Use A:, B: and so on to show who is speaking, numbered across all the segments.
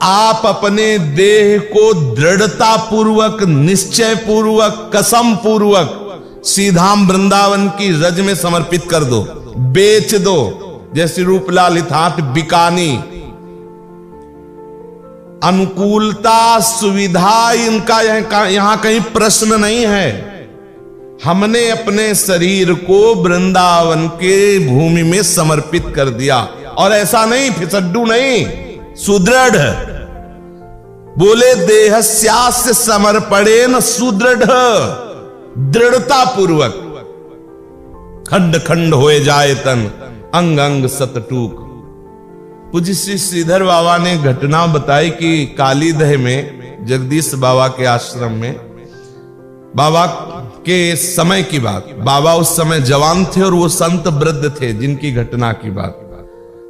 A: आप अपने देह को दृढ़ता पूर्वक, निश्चय पूर्वक, कसम पूर्वक सीधाम वृंदावन की रज में समर्पित कर दो, बेच दो। जैसे रूपलाल हिथाट बिकानी, अनुकूलता सुविधा इनका यहां कहीं प्रश्न नहीं है। हमने अपने शरीर को वृंदावन के भूमि में समर्पित कर दिया, और ऐसा नहीं फिसड्डू नहीं, सुदृढ़। बोले देहस्यास्य समर्पणेन सुदृढ़, दृढ़ता पूर्वक। खंड खंड होए जाए तन, अंग अंग सतटूक। पूज्य श्री श्रीधर बाबा ने घटना बताई कि कालीदह में जगदीश बाबा के आश्रम में, बाबा के समय की बात, बाबा उस समय जवान थे और वो संत वृद्ध थे जिनकी घटना की बात।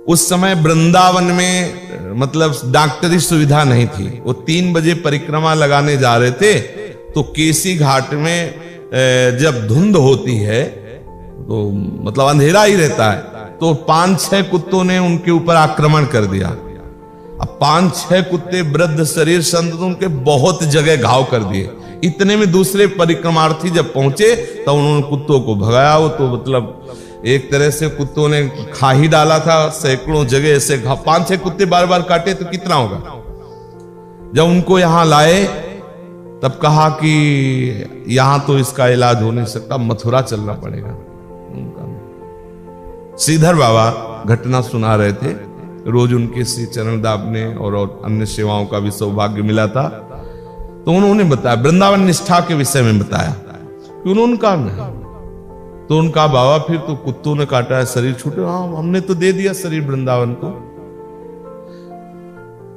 A: उस समय वृंदावन में मतलब डॉक्टरी सुविधा नहीं थी। वो 3 बजे परिक्रमा लगाने जा रहे थे, तो केसी घाट में जब धुंध होती है तो मतलब अंधेरा ही रहता है, तो 5-6 कुत्तों ने उनके ऊपर आक्रमण कर दिया। अब 5-6 कुत्ते वृद्ध शरीर संत, तो उनके बहुत जगह घाव कर दिए। इतने में दूसरे परिक्रमार्थी जब पहुंचे तो उन्होंने कुत्तों को भगाया। वो तो मतलब एक तरह से कुत्तों ने खा ही डाला था, सैकड़ों जगह ऐसे 5-6 कुत्ते बार बार काटे तो कितना होगा। जब उनको यहां लाए तब कहा कि यहां तो इसका इलाज हो नहीं सकता, मथुरा चलना पड़ेगा। श्रीधर बाबा घटना सुना रहे थे, रोज उनके श्री चरण दाबने और अन्य सेवाओं का भी सौभाग्य मिला था। तो उन्होंने बताया, वृंदावन निष्ठा के विषय में बताया कि उन्होंने कहा नहीं। तो उनका बाबा फिर तो कुत्तों ने काटा है, शरीर छूटे। हाँ, हमने तो दे दिया शरीर वृंदावन को।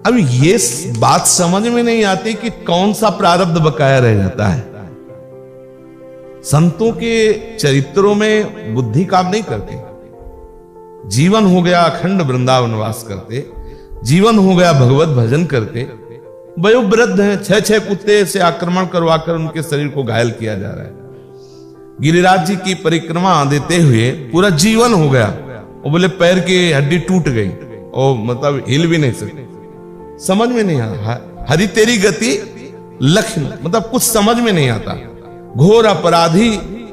A: अब ये बात समझ में नहीं आती कि कौन सा प्रारब्ध बकाया रह जाता है। संतों के चरित्रों में बुद्धि काम नहीं करती। जीवन हो गया अखंड वृंदावन वास करते, जीवन हो गया भगवत भजन करते, वयोवृद्ध हैं, 6-6 कुत्ते से आक्रमण करवाकर उनके शरीर को घायल किया जा रहा है। गिरिराज जी की परिक्रमा देते हुए पूरा जीवन हो गया, और बोले पैर की हड्डी टूट गई और मतलब हिल भी नहीं सकते। समझ में नहीं आता। हरि तेरी गति लक्ष्य, मतलब कुछ समझ में नहीं आता। घोर अपराधी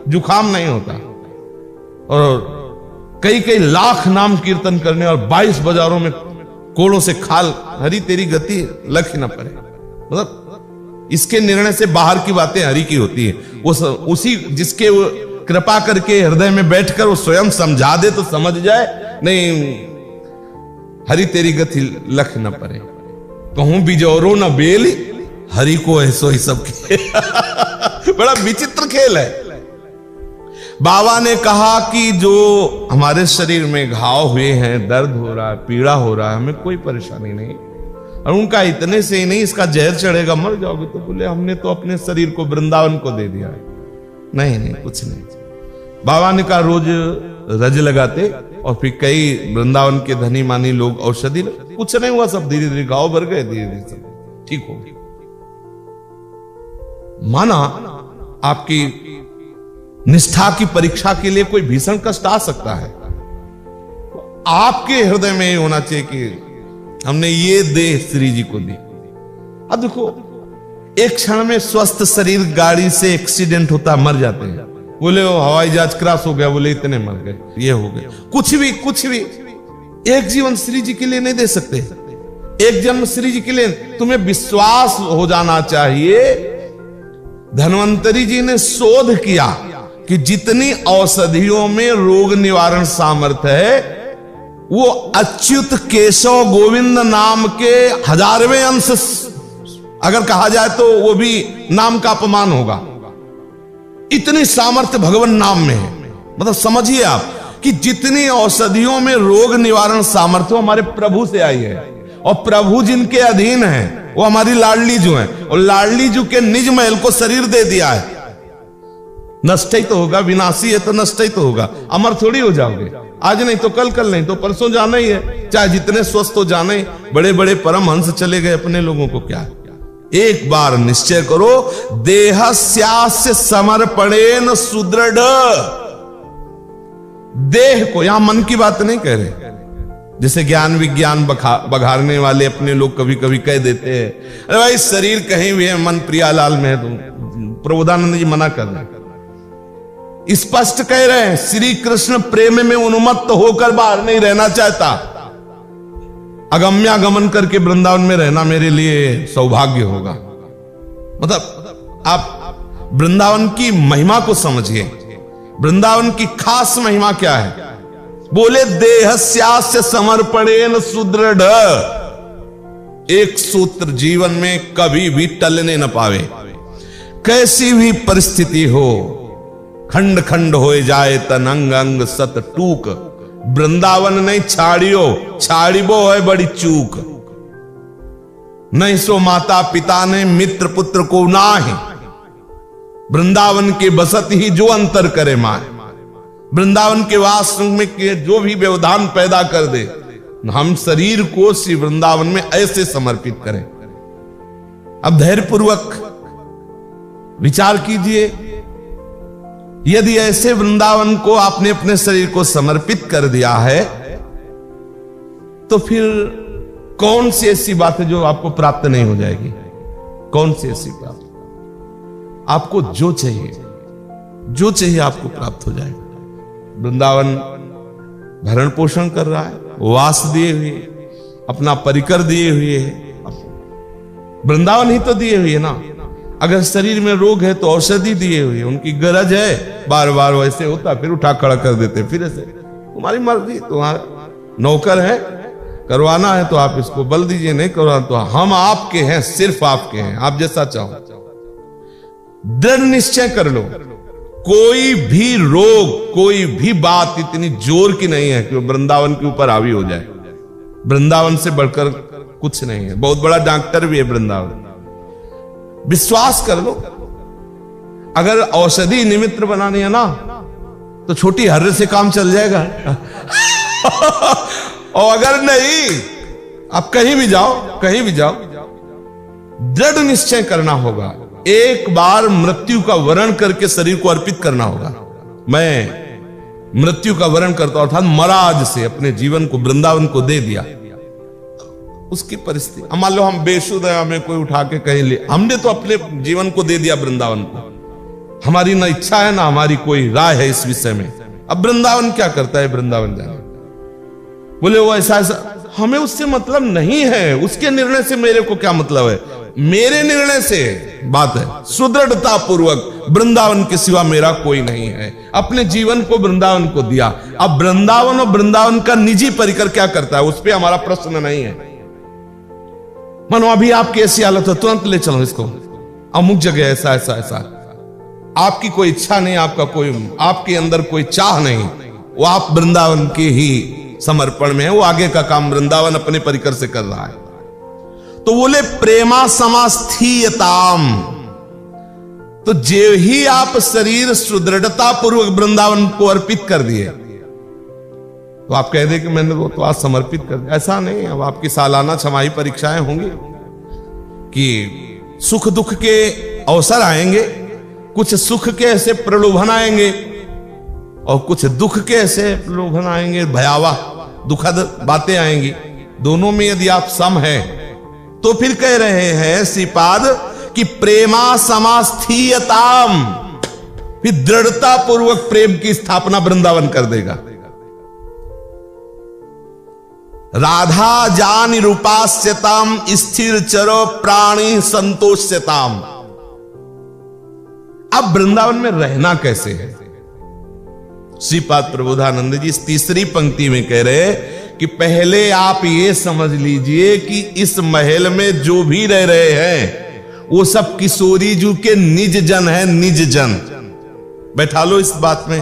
A: जुखाम नहीं होता, और कई लाख नाम कीर्तन करने और 22 बाजारों में कोड़ों से खाल, हरि तेरी गति लक्ष्य न पड़े। मतलब इसके निर्णय से बाहर की बातें हरि की होती है। वो उसी जिसके वो कृपा करके हृदय में बैठकर वो स्वयं समझा दे तो समझ जाए, नहीं हरि तेरी गति लक्ष्य न पड़े। कहूं बिजौरो न बेल, हरि को ऐसो ही सब बड़ा विचित्र खेल है। बाबा ने कहा कि जो हमारे शरीर में घाव हुए हैं, दर्द हो रहा है, पीड़ा हो रहा है, हमें कोई परेशानी नहीं। और उनका इतने से ही नहीं, इसका जहर चढ़ेगा, मर जाओगे। तो बोले हमने तो अपने शरीर को वृंदावन को दे दिया है। नहीं, कुछ नहीं। बाबा ने कहा रोज रज लगाते, और फिर कई वृंदावन के धनी मानी लोग औषधि, कुछ नहीं हुआ, सब धीरे धीरे घाव भर गए, धीरे धीरे सब ठीक हो गया। माना आपकी निष्ठा की परीक्षा के लिए कोई भीषण कष्ट आ सकता है, तो आपके हृदय में होना चाहिए कि हमने ये देह श्री जी को दी। अब देखो, एक क्षण में स्वस्थ शरीर गाड़ी से एक्सीडेंट होता, मर जाते हैं। बोले वो हवाई जहाज क्रैश हो गया, बोले इतने मर गए, ये हो गया। कुछ भी एक जीवन श्री जी के लिए नहीं दे सकते। एक जन्म श्री जी के लिए तुम्हें विश्वास हो जाना चाहिए। धन्वंतरी जी ने शोध किया कि जितनी औषधियों में रोग निवारण सामर्थ्य है, वो अच्युत केशव गोविंद नाम के 1000वें अंश अगर कहा जाए तो वो भी नाम का अपमान होगा। इतनी सामर्थ्य भगवान नाम में है। मतलब समझिए आप कि जितनी औषधियों में रोग निवारण सामर्थ्य हमारे प्रभु से आई है, और प्रभु जिनके अधीन है वो हमारी लाडली जू है, और लाडली जू के निज महल को शरीर दे दिया है। नष्ट ही तो होगा, विनाशी है तो नष्ट ही तो होगा। अमर थोड़ी हो जाओगे, आज नहीं तो कल नहीं तो परसों जाना ही है। चाहे जितने स्वस्थ हो जाने, बड़े बड़े परमहंस चले गए, अपने लोगों को क्या। एक बार निश्चय करो, देहस्यास्य समर्पणेन सुदृढ़। देह को, यहां मन की बात नहीं कह रहे, जैसे ज्ञान विज्ञान बघारने वाले अपने लोग कभी कभी कह देते हैं, अरे भाई शरीर कहीं भी है, मन प्रियालाल में है। तो प्रबोधानंद जी मना कर रहे हैं, स्पष्ट कह रहे हैं, श्री कृष्ण प्रेम में उन्मत्त होकर बाहर नहीं रहना चाहता। अगम्यागमन करके वृंदावन में रहना मेरे लिए सौभाग्य होगा। मतलब आप वृंदावन की महिमा को समझिए। वृंदावन की खास महिमा क्या है? बोले देहस्यास्य समर्पणेन सुदृढ़, एक सूत्र जीवन में कभी भी टलने न पावे। कैसी भी परिस्थिति हो, खंड खंड हो जाए तन अंग अंग सत टूक, वृंदावन नहीं छाड़ियो, छाड़िबो है बड़ी चूक। नहीं सो माता पिता ने मित्र पुत्र को नाहि, वृंदावन के बसत ही जो अंतर करे माए। वृंदावन के वास में के जो भी व्यवधान पैदा कर दे, हम शरीर को श्री वृंदावन में ऐसे समर्पित करें। अब धैर्यपूर्वक विचार कीजिए, यदि ऐसे वृंदावन को आपने अपने शरीर को समर्पित कर दिया है, तो फिर कौन सी ऐसी बात है जो आपको प्राप्त नहीं हो जाएगी? कौन सी ऐसी प्राप्त? आपको जो चाहिए आपको प्राप्त हो जाएगा। वृंदावन भरण पोषण कर रहा है, वास दिए हुए, अपना परिकर दिए हुए है, वृंदावन ही तो दिए हुए है ना। अगर शरीर में रोग है तो औषधि दिए हुई है, उनकी गरज है, बार बार वैसे होता फिर उठा खड़ा कर देते, फिर ऐसे तुम्हारी मर्जी, तुम्हारा नौकर है, करवाना है तो आप इसको बल दीजिए, नहीं करवाना तो हम आपके हैं, सिर्फ आपके हैं, आप जैसा चाहो। दृढ़ निश्चय कर लो, कोई भी रोग, कोई भी बात इतनी जोर की नहीं है कि वो वृंदावन के ऊपर हावी हो जाए। वृंदावन से बढ़कर कुछ नहीं है, बहुत बड़ा डॉक्टर भी है वृंदावन। विश्वास कर लो, अगर औषधि निमित्त बनानी है ना तो छोटी हर्रे से काम चल जाएगा। और अगर नहीं, आप कहीं भी जाओ, दृढ़ निश्चय करना होगा। एक बार मृत्यु का वरण करके शरीर को अर्पित करना होगा। मैं मृत्यु का वरण करता हूं, अर्थात मराज से अपने जीवन को वृंदावन को दे दिया। उसकी परिस्थिति, मान लो हम बेसुध है, हमें कोई उठा के कहीं ले, हमने तो अपने जीवन को दे दिया वृंदावन को। हमारी ना इच्छा है ना हमारी कोई राय है इस विषय में। अब वृंदावन क्या करता है? वृंदावन जाने बोले वो ऐसा, हमें उससे मतलब नहीं है, उसके निर्णय से मेरे को क्या मतलब है? मेरे निर्णय से बात है, सुदृढ़ता पूर्वक वृंदावन के सिवा मेरा कोई नहीं है। अपने जीवन को वृंदावन को दिया। अब वृंदावन और वृंदावन का निजी परिकर क्या करता है, उस पर हमारा प्रश्न नहीं है। मानो अभी आपकी ऐसी हालत हो, तुरंत ले चलो इसको, अमुक जगह ऐसा ऐसा ऐसा। आपकी कोई इच्छा नहीं, आपके अंदर कोई चाह नहीं, वो आप वृंदावन के ही समर्पण में है, वो आगे का काम वृंदावन अपने परिकर से कर रहा है। तो बोले प्रेमा समास्थीयताम, तो जे ही आप शरीर सुदृढ़ता पूर्वक वृंदावन को अर्पित कर दिए, तो आप कह दे कि मैंने वो तो आज समर्पित कर दिया। ऐसा नहीं। अब आपकी सालाना छमाही परीक्षाएं होंगी कि सुख दुख के अवसर आएंगे, कुछ सुख के ऐसे प्रलोभन आएंगे और कुछ दुख के ऐसे प्रलोभन आएंगे, भयावह दुखद बातें आएंगी। दोनों में यदि आप सम हैं तो फिर कह रहे हैं श्रीपाद कि प्रेमा समास्थीयताम, फिर दृढ़ता पूर्वक प्रेम की स्थापना वृंदावन कर देगा। राधा जान रूपास्यताम स्थिर चरो प्राणी संतोष्यताम। अब वृंदावन में रहना कैसे है? श्रीपाद प्रबोधानंद जी इस तीसरी पंक्ति में कह रहे कि पहले आप ये समझ लीजिए कि इस महल में जो भी रह रहे हैं वो सब किशोरी जी के निज जन है, निज जन। बैठा लो इस बात में,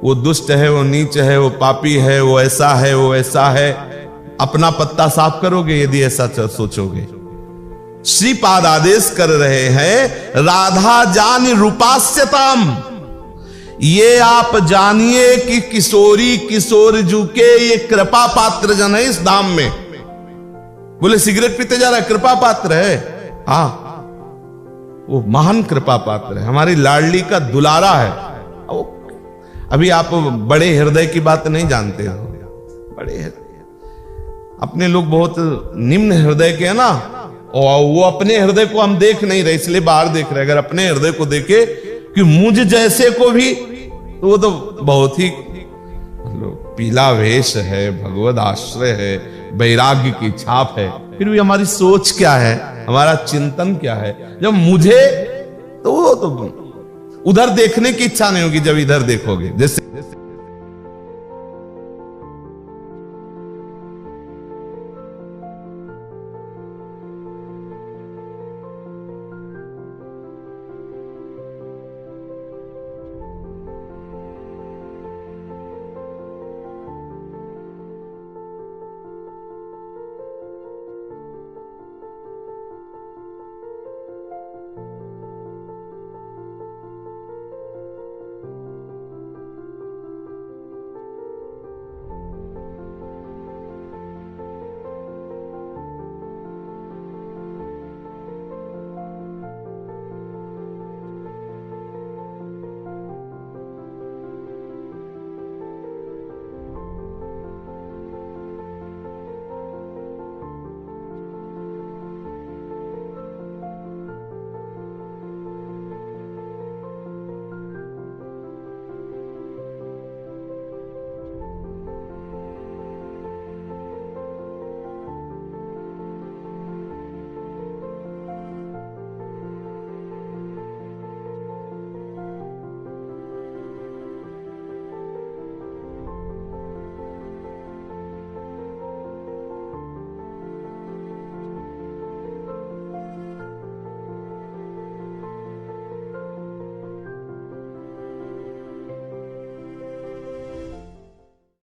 A: वो दुष्ट है, वो नीच है, वो पापी है, वो ऐसा है, वो ऐसा है। अपना पत्ता साफ करोगे यदि ऐसा सोचोगे। श्रीपाद आदेश कर रहे हैं राधा जान रूपास्यताम, ये आप जानिए कि किशोरी किशोर जू के ये कृपा पात्र जन है इस धाम में। बोले सिगरेट पीते जा रहा है, कृपा पात्र है? हाँ, वो महान कृपा पात्र है, हमारी लाडली का दुलारा है। अभी आप बड़े हृदय की बात नहीं जानते हो। बड़े हृदय अपने लोग बहुत निम्न हृदय के हैं ना, और वो अपने हृदय को हम देख नहीं रहे इसलिए बाहर देख रहे। अगर अपने हृदय को देखे कि मुझ जैसे को भी, तो वो तो बहुत ही पीला वेश है, भगवद आश्रय है, वैराग्य की छाप है। फिर भी हमारी सोच क्या है, हमारा चिंतन क्या है? जब मुझे, तो वो तो उधर देखने की इच्छा नहीं होगी जब इधर देखोगे। जैसे